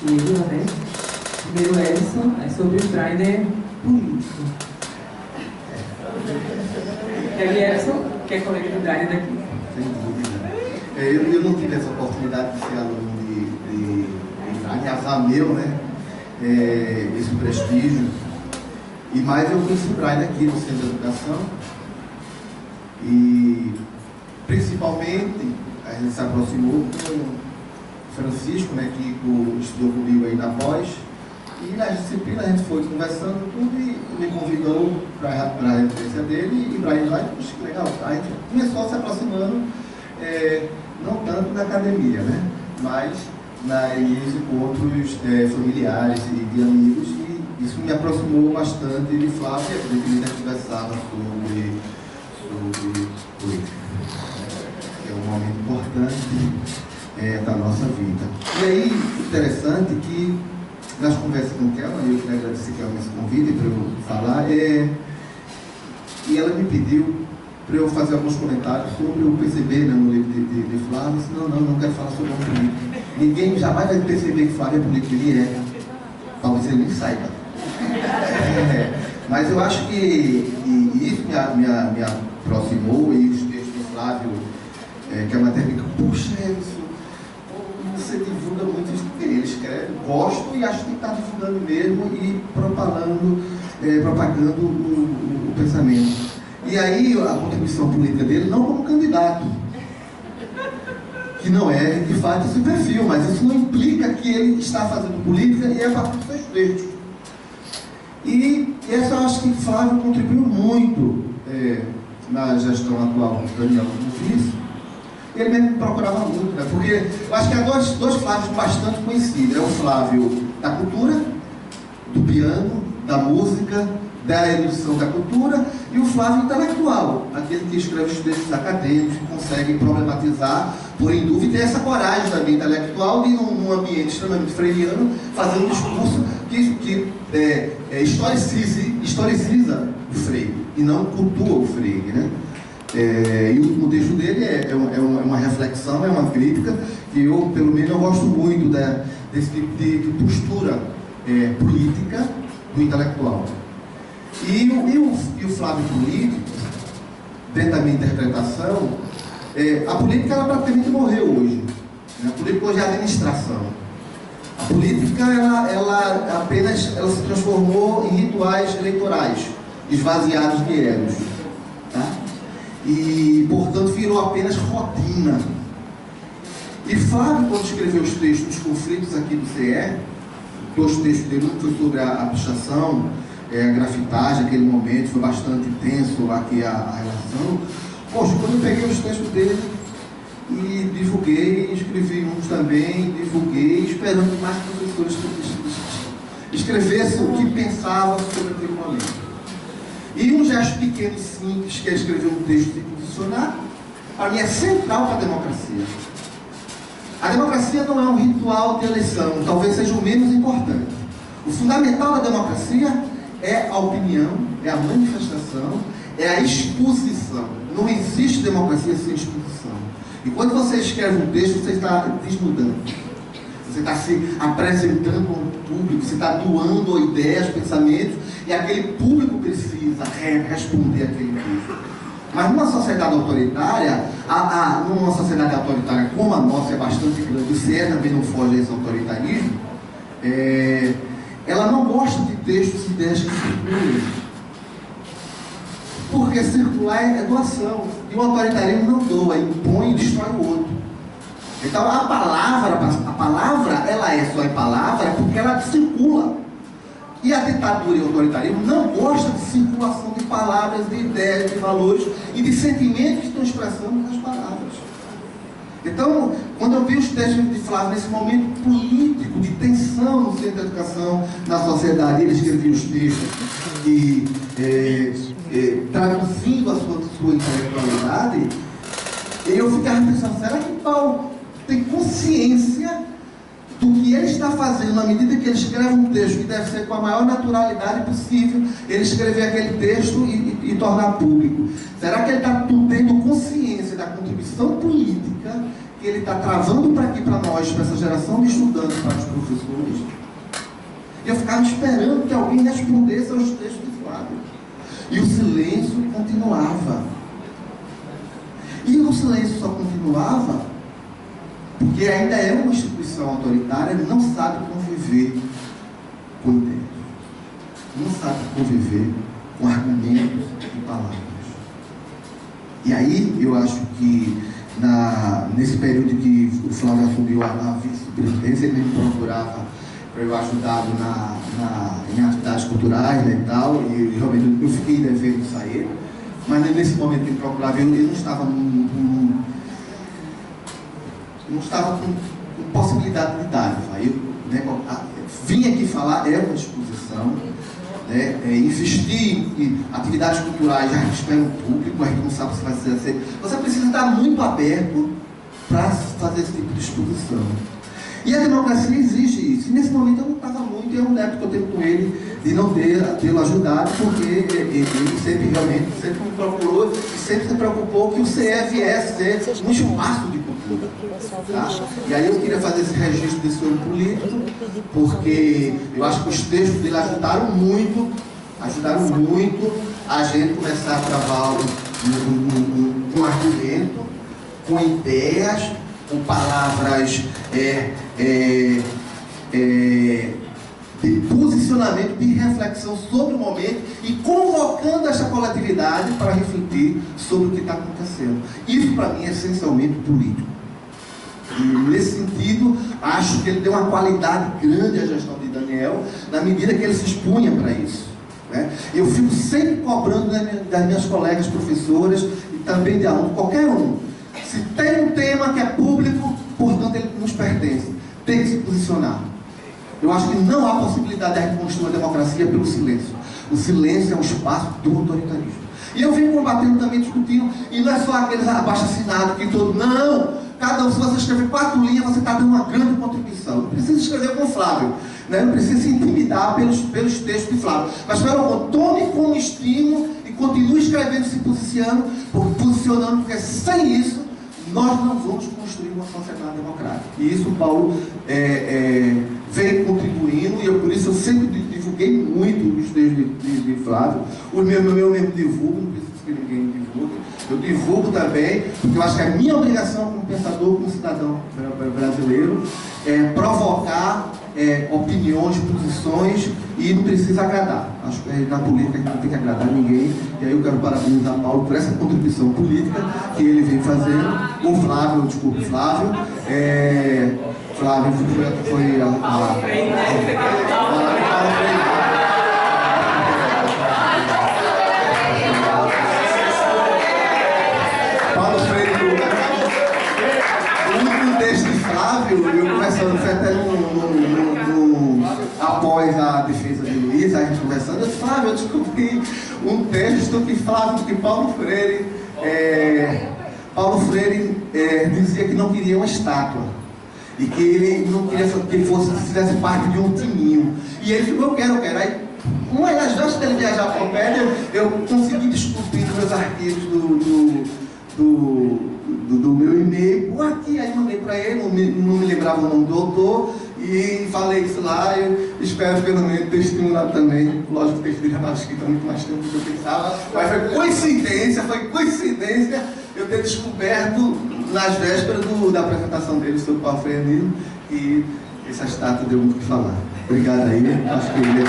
Lila, né? Primeiro Edson, é sobre o trainer político. E aí, Edson, que é colega do Brainer daqui. Sem dúvida. Eu não tive essa oportunidade de ser aluno de azar meu, né? Esse prestígio. Mas eu conheci o Brainer aqui no Centro de Educação. E, principalmente, a gente se aproximou com o Francisco, né, que estudou comigo aí na pós. E na disciplina a gente foi conversando tudo e me convidou para a residência dele. E o Brainer lá, puxa, que legal. A gente começou se aproximando, não tanto da academia, né, mas nos encontros familiares e de amigos. E isso me aproximou bastante de Flávio, porque a gente conversava sobre política, que é um momento importante da nossa vida. E aí, interessante que nas conversas com Kelma, eu queria agradecer Kelma esse convite para eu falar, e ela me pediu para eu fazer alguns comentários sobre o PCB, né, no livro de Flávio. Eu disse, não quero falar sobre a política. Ninguém jamais vai perceber que Flávio é político, ele é. Talvez ele nem saiba. Mas eu acho que isso me aproximou, e os textos de Flávio, que é uma técnica, puxa, isso, você divulga muito isso que ele escreve, gosto e acho que está divulgando mesmo e propagando o pensamento. E aí a contribuição política dele, não como candidato, que não é de fato esse perfil, mas isso não implica que ele está fazendo política e é a partir dos seus textos. E essa eu acho que Flávio contribuiu muito na gestão atual do Daniel como vice. Ele mesmo procurava muito, né? Porque eu acho que há dois Flávios bastante conhecidos. É o Flávio da cultura, do piano, da música, da erudição da cultura, e o Flávio intelectual, aquele que escreve os textos acadêmicos, que consegue problematizar, pôr em dúvida, e tem essa coragem também intelectual de, num ambiente extremamente freiriano, fazer um discurso que historiciza o Freire, e não cultua o Freire, né? E o último texto dele é uma reflexão, é uma crítica, que eu, pelo menos, eu gosto muito desse tipo de postura política do intelectual. E o Flávio político, dentro da minha interpretação, a política ela praticamente morreu hoje. Né? A política hoje é a administração. A política ela apenas se transformou em rituais eleitorais, esvaziados de egos. Tá? E, portanto, virou apenas rotina. E Flávio, quando escreveu os textos dos conflitos aqui do CE, dois textos dele, um foi sobre a pichação, a grafitagem, aquele momento, foi bastante intenso aqui a relação. Poxa, quando eu peguei os textos dele e divulguei, escrevi uns também, divulguei, esperando que mais professores escrevessem o que pensavam sobre aquele momento. E um gesto pequeno e simples, que é escrever um texto de posicionar, para mim é central para a democracia. A democracia não é um ritual de eleição, talvez seja o menos importante. O fundamental da democracia é a opinião, é a manifestação, é a exposição. Não existe democracia sem exposição. E quando você escreve um texto, você está desnudando. Você está se apresentando ao público, você está doando ideias, pensamentos, e aquele público precisa responder aquele texto. Mas numa sociedade autoritária, numa sociedade autoritária como a nossa é bastante grande, e se também não foge a esse autoritarismo, ela não gosta de textos e ideias que circulam. Porque circular é doação. E o autoritarismo não doa, impõe e destrói o outro. Então a palavra ela é só em palavra porque ela circula. E a ditadura e o autoritarismo não gostam de circulação de palavras, de ideias, de valores e de sentimentos que estão expressando nas palavras. Então, quando eu vi os textos de Flávio nesse momento político, de tensão no centro de educação, na sociedade, ele escrevia os textos e traduzindo a sua intelectualidade, eu ficava pensando, será que Paulo tem consciência do que ele está fazendo na medida que ele escreve um texto que deve ser com a maior naturalidade possível, ele escrever aquele texto e tornar público? Será que ele está tendo consciência da contribuição política que ele está travando para aqui, para nós, para essa geração de estudantes, para os professores. E eu ficava esperando que alguém respondesse aos textos de Flávio. E o silêncio continuava. E o silêncio só continuava porque ainda é uma instituição autoritária, não sabe conviver com ideias. Não sabe conviver com argumentos e palavras. E aí, eu acho que nesse período que o Flávio assumiu a vice-presidência, ele me procurava para eu ajudá-lo em atividades culturais, né, e tal, e realmente eu fiquei devendo sair, mas nesse momento que ele procurava, ele não estava com possibilidade de dar. Eu, né, vim aqui falar, é uma disposição, né, investir em atividades culturais, já espera um público, a gente não sabe se vai ser assim. Você precisa estar muito aberto para fazer esse tipo de exposição. E a democracia exige isso. E nesse momento eu não estava muito, e é um débito que eu tenho com ele de não tê-lo ajudado, porque ele sempre me procurou e sempre se preocupou que o CE viesse ser um espaço de cultura. Tá? E aí eu queria fazer esse registro desse olho político, porque eu acho que os textos dele ajudaram muito a gente começar a trabalhar um argumento, com ideias, com palavras de posicionamento, de reflexão sobre o momento e convocando essa coletividade para refletir sobre o que está acontecendo. Isso, para mim, é essencialmente político. E, nesse sentido, acho que ele deu uma qualidade grande à gestão de Daniel, na medida que ele se expunha para isso. Né? Eu fico sempre cobrando das minhas colegas professoras e também de alunos, qualquer um. Se tem um tema que é público, portanto ele nos pertence, tem que se posicionar. Eu acho que não há possibilidade de reconstruir a democracia pelo silêncio. O silêncio é um espaço do autoritarismo. E eu venho combatendo também, discutindo, e não é só aqueles abaixo-assinados que todo... Não! Cada um, se você escrever 4 linhas, você está dando uma grande contribuição. Não precisa escrever com Flávio, né? Não precisa se intimidar pelos textos de Flávio. Mas, pelo amor, tome como estímulo e continue escrevendo, se posicionando, porque sem isso, nós não vamos construir uma sociedade democrática. E isso o Paulo vem contribuindo, e por isso eu sempre divulguei muito os textos de Flávio. O meu mesmo divulgo, não preciso que ninguém divulgue. Eu divulgo também, porque eu acho que a minha obrigação como pensador, como cidadão brasileiro, é provocar opiniões, posições, e não precisa agradar. Acho que na política a gente não tem que agradar ninguém. E aí eu quero parabenizar Paulo por essa contribuição política que ele vem fazendo. O Flávio, desculpe, Flávio. Flávio foi Paulo Freire. O último texto de Flávio, eu conversando, foi até após a defesa de Luiz, a gente conversando, eu disse, Flávio, eu descobri um texto que Flávio, que Paulo Freire dizia que não queria uma estátua. E que ele não queria que ele fizesse parte de um timinho. E ele falou, eu quero. Aí, uma das vezes dele viajar para o Pédia, eu consegui descobrir nos meus arquivos do meu e-mail, aqui, aí mandei para ele, não me lembrava o nome do autor, e falei isso lá. Eu espero pelo menos ter estimulado também. Lógico que o texto dele já estava escrito há muito mais tempo do que eu pensava, mas foi coincidência eu ter descoberto nas vésperas da apresentação dele sobre o Paulo Freire, e essa estátua deu muito o que falar. Obrigado aí, acho que ele